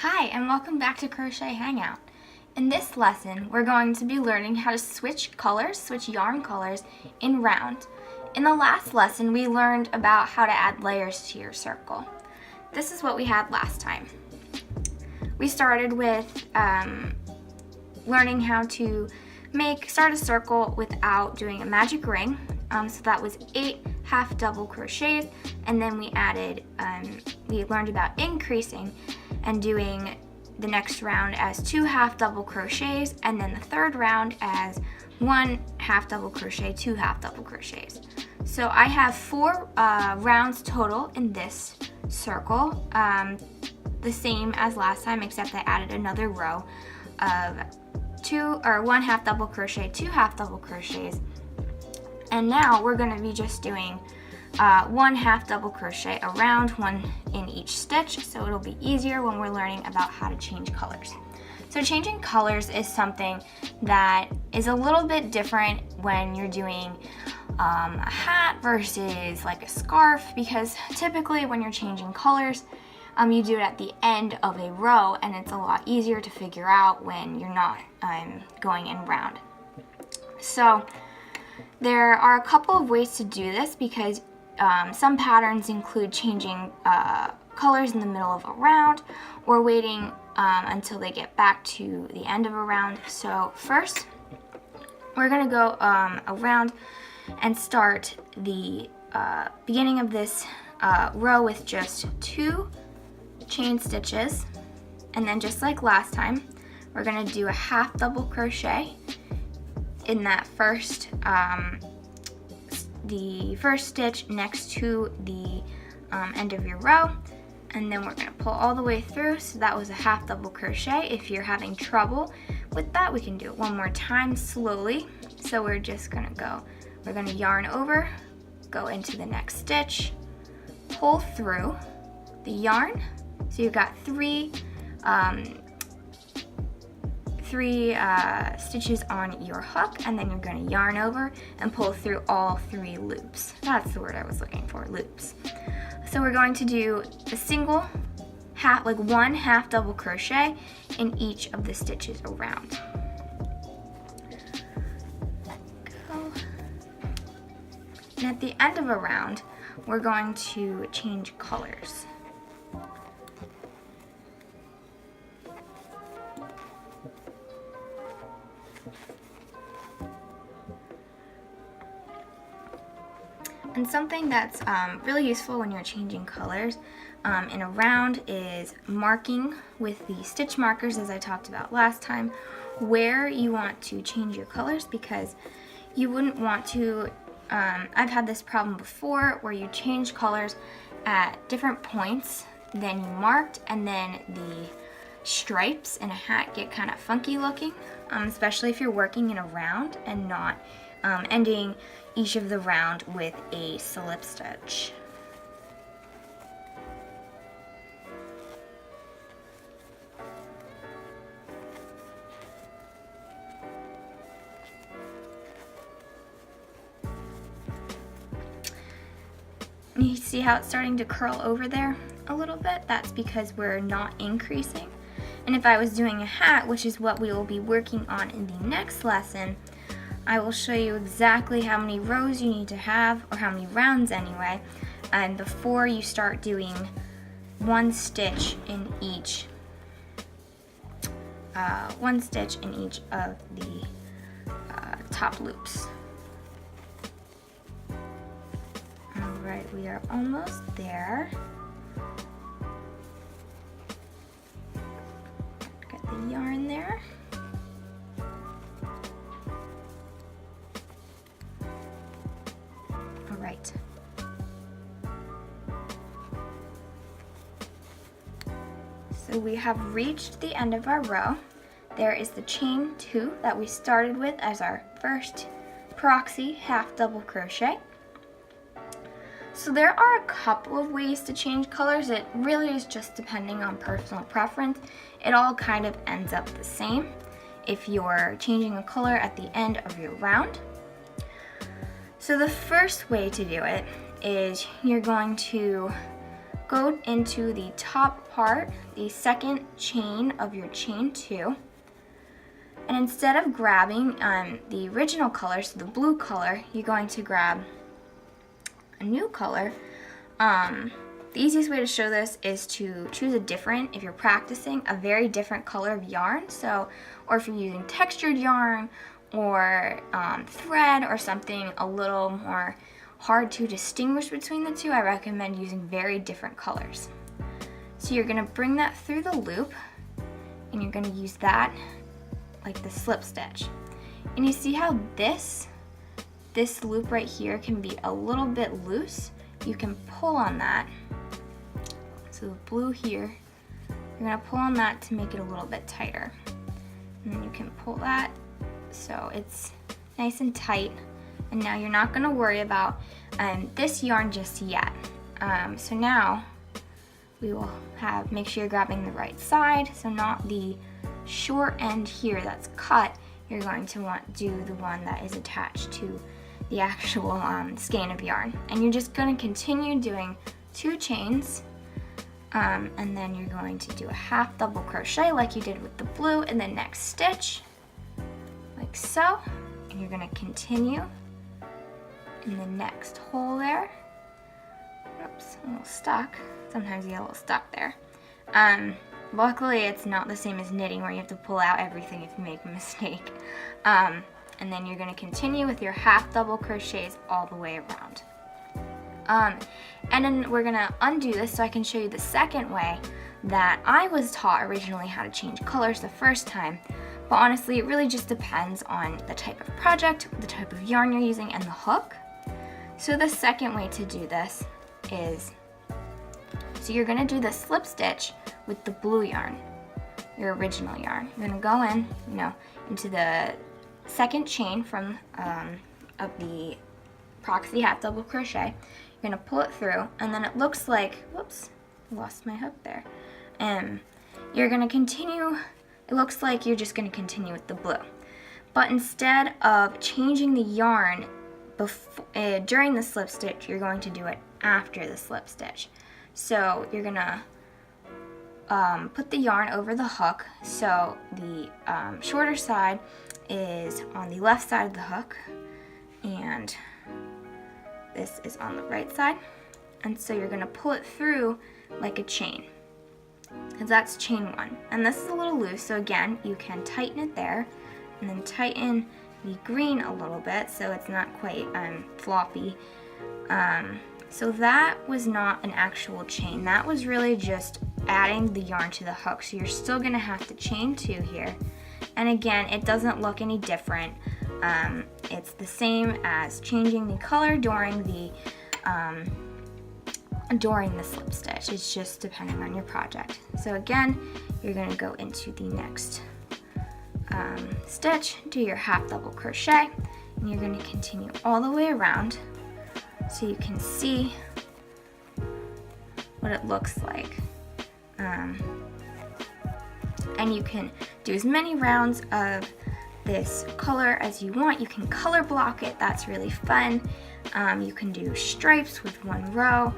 Hi, and welcome back to Crochet Hangout. In this lesson, we're going to be learning how to switch yarn colors in round. In the last lesson, we learned about how to add layers to your circle. This is what we had last time. We started with learning how to start a circle without doing a magic ring. So that was 8 half double crochets, and then we added, we learned about increasing and doing the next round as 2 half double crochets, and then the third round as 1 half double crochet, 2 half double crochets. So I have 4 rounds total in this circle, the same as last time, except I added another row of 1 half double crochet, 2 half double crochets, and now we're going to be just doing 1 half double crochet around, 1 in each stitch, so it'll be easier when we're learning about how to change colors. So changing colors is something that is a little bit different when you're doing a hat versus like a scarf, because typically when you're changing colors, you do it at the end of a row, and it's a lot easier to figure out when you're not going in round. So there are a couple of ways to do this, because some patterns include changing colors in the middle of a round or waiting until they get back to the end of a round. So first, we're going to go around and start the beginning of this row with just 2 chain stitches, and then just like last time, we're going to do a half double crochet in that first the first stitch next to the end of your row, and then we're going to pull all the way through. So that was a half double crochet. If you're having trouble with that, we can do it one more time slowly. So we're just going to yarn over, go into the next stitch, pull through the yarn. So you've got three stitches on your hook, and then you're going to yarn over and pull through all 3 loops. That's the word I was looking for, loops. So we're going to do a single one half double crochet in each of the stitches around. And at the end of a round, we're going to change colors. And something that's really useful when you're changing colors in a round is marking with the stitch markers, as I talked about last time, where you want to change your colors, because you wouldn't want to, I've had this problem before where you change colors at different points than you marked, and then the stripes in a hat get kind of funky looking, especially if you're working in a round and not ending each of the round with a slip stitch. You see how it's starting to curl over there a little bit? That's because we're not increasing. And if I was doing a hat, which is what we will be working on in the next lesson, I will show you exactly how many rows you need to have, or how many rounds anyway, and before you start doing 1 stitch in each of the top loops. Alright, we are almost there. Get the yarn there. Alright. So we have reached the end of our row. There is the chain 2 that we started with as our first proxy half double crochet. So there are a couple of ways to change colors. It really is just depending on personal preference. It all kind of ends up the same if you're changing a color at the end of your round. So the first way to do it is you're going to go into the top part, the second chain of your chain 2, and instead of grabbing the original color, so the blue color, you're going to grab a new color. The easiest way to show this is to choose a different, if you're practicing, a very different color of yarn. So, or if you're using textured yarn or thread or something a little more hard to distinguish between the two, I recommend using very different colors. So you're going to bring that through the loop, and you're going to use that like the slip stitch. And you see how this loop right here can be a little bit loose. You can pull on that. So the blue here, you're going to pull on that to make it a little bit tighter. And then you can pull that so it's nice and tight. And now you're not going to worry about this yarn just yet. So now we will make sure you're grabbing the right side, so not the short end here that's cut. You're going to want to do the one that is attached to the actual skein of yarn. And you're just going to continue doing 2 chains, and then you're going to do a half double crochet like you did with the blue in the next stitch, like so. And you're going to continue in the next hole there. Oops, a little stuck. Sometimes you get a little stuck there. Luckily it's not the same as knitting where you have to pull out everything if you make a mistake. And then you're going to continue with your half double crochets all the way around. And then we're going to undo this so I can show you the second way that I was taught originally how to change colors the first time. But honestly, it really just depends on the type of project, the type of yarn you're using, and the hook. So the second way to do this is, so you're going to do the slip stitch with the blue yarn, your original yarn. You're going to go in, into the second chain from of the proxy half double crochet. You're going to pull it through, and then it looks like, whoops, I lost my hook there. You're going to continue, it looks like you're just going to continue with the blue. But instead of changing the yarn during the slip stitch, you're going to do it after the slip stitch. So you're going to put the yarn over the hook, so the shorter side is on the left side of the hook, and this is on the right side. And so you're going to pull it through like a chain, because that's chain 1. And this is a little loose, so again, you can tighten it there, and then tighten the green a little bit so it's not quite floppy. So that was not an actual chain. That was really just adding the yarn to the hook. So you're still going to have to chain 2 here. And again, it doesn't look any different. It's the same as changing the color during the slip stitch. It's just depending on your project. So again, you're going to go into the next stitch, do your half double crochet, and you're going to continue all the way around so you can see what it looks like. And you can do as many rounds of this color as you want. You can color block it, that's really fun. You can do stripes with 1 row.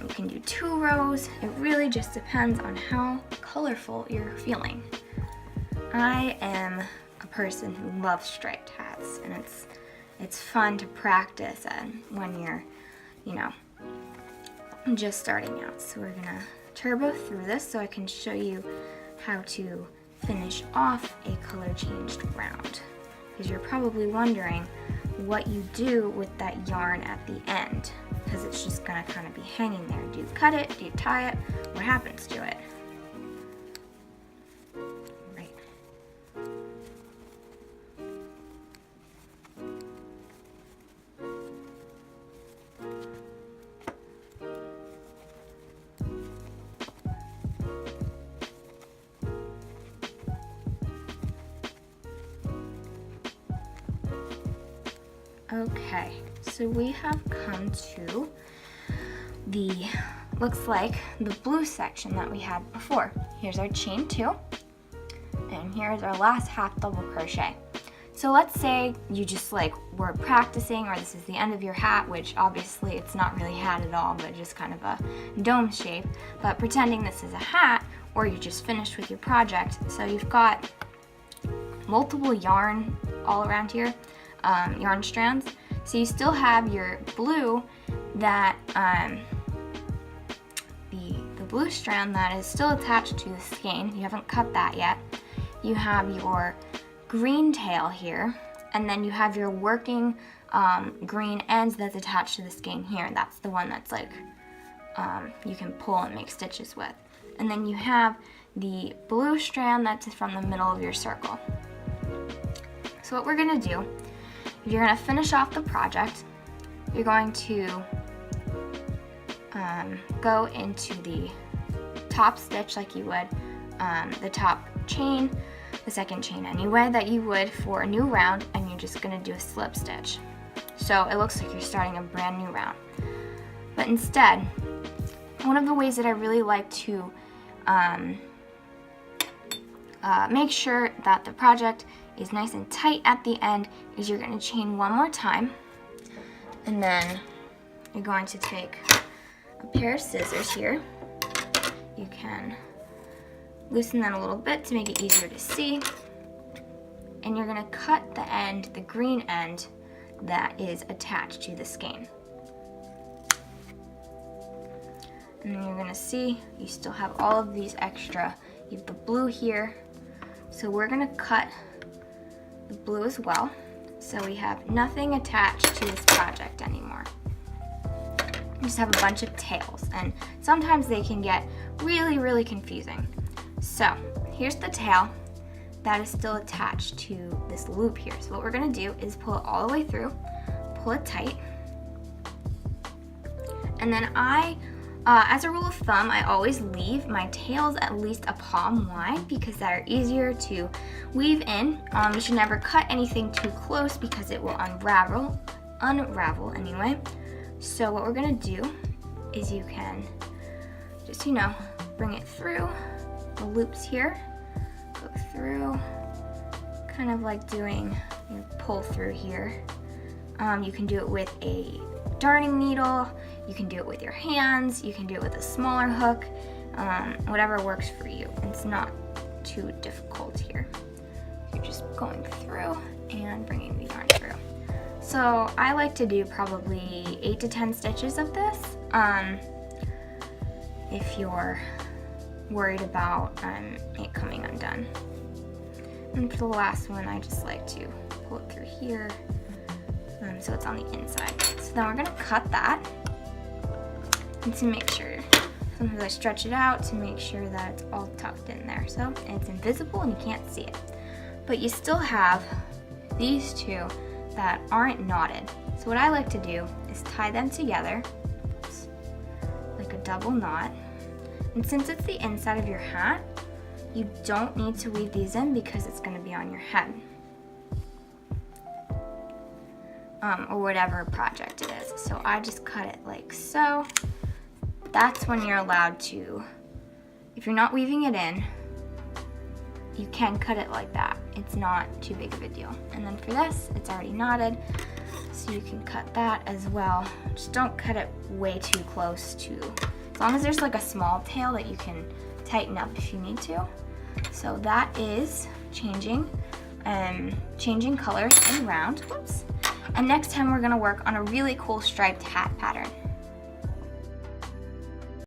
You can do 2 rows. It really just depends on how colorful you're feeling. I am a person who loves striped hats, and it's fun to practice when you're, just starting out. So we're gonna turbo through this so I can show you how to finish off a color changed round, because you're probably wondering what you do with that yarn at the end, because it's just gonna kind of be hanging there. Do you cut it? Do you tie it? What happens to it? Right. Okay, so we have come to looks like the blue section that we had before. Here's our chain 2, and here's our last half double crochet. So let's say you just like were practicing, or this is the end of your hat, which obviously it's not really hat at all, but just kind of a dome shape, but pretending this is a hat, or you just finished with your project. So you've got multiple yarn all around here, yarn strands. So you still have your blue that, the blue strand that is still attached to the skein. You haven't cut that yet. You have your green tail here, and then you have your working green ends that's attached to the skein here. That's the one that's like you can pull and make stitches with. And then you have the blue strand that's from the middle of your circle. So what we're gonna do, you're gonna finish off the project. You're going to go into the top stitch like you would the top chain, the second chain anyway, that you would for a new round, and you're just gonna do a slip stitch. So it looks like you're starting a brand new round. But instead, one of the ways that I really like to make sure that the project is nice and tight at the end is you're gonna chain one more time, and then you're going to take a pair of scissors here. You can loosen that a little bit to make it easier to see, and you're gonna cut the end, the green end that is attached to the skein. And then you're gonna see you still have all of these extra. You have the blue here, so we're gonna cut the blue as well, so we have nothing attached to this project anymore. We just have a bunch of tails, and sometimes they can get really, really confusing. So here's the tail that is still attached to this loop here. So what we're gonna do is pull it all the way through, pull it tight, and then as a rule of thumb, I always leave my tails at least a palm wide because they're easier to weave in. You should never cut anything too close because it will unravel anyway. So what we're gonna do is you can just, bring it through the loops here, go through, kind of like doing your pull through here. You can do it with a darning needle, you can do it with your hands, you can do it with a smaller hook, whatever works for you. It's not too difficult here. You're just going through and bringing the yarn through. So I like to do probably 8 to 10 stitches of this. If you're worried about it coming undone. And for the last one, I just like to pull it through here so it's on the inside. So then we're gonna cut that, and to make sure, sometimes I stretch it out to make sure that it's all tucked in there. So it's invisible and you can't see it. But you still have these two that aren't knotted. So what I like to do is tie them together, like a double knot. And since it's the inside of your hat, you don't need to weave these in because it's gonna be on your head. Or whatever project it is. So I just cut it like so. That's when you're allowed to, if you're not weaving it in, you can cut it like that. It's not too big of a deal. And then for this, it's already knotted, so you can cut that as well. Just don't cut it way too close to, as long as there's like a small tail that you can tighten up if you need to. So that is changing colors in round. Whoops. And next time we're gonna work on a really cool striped hat pattern.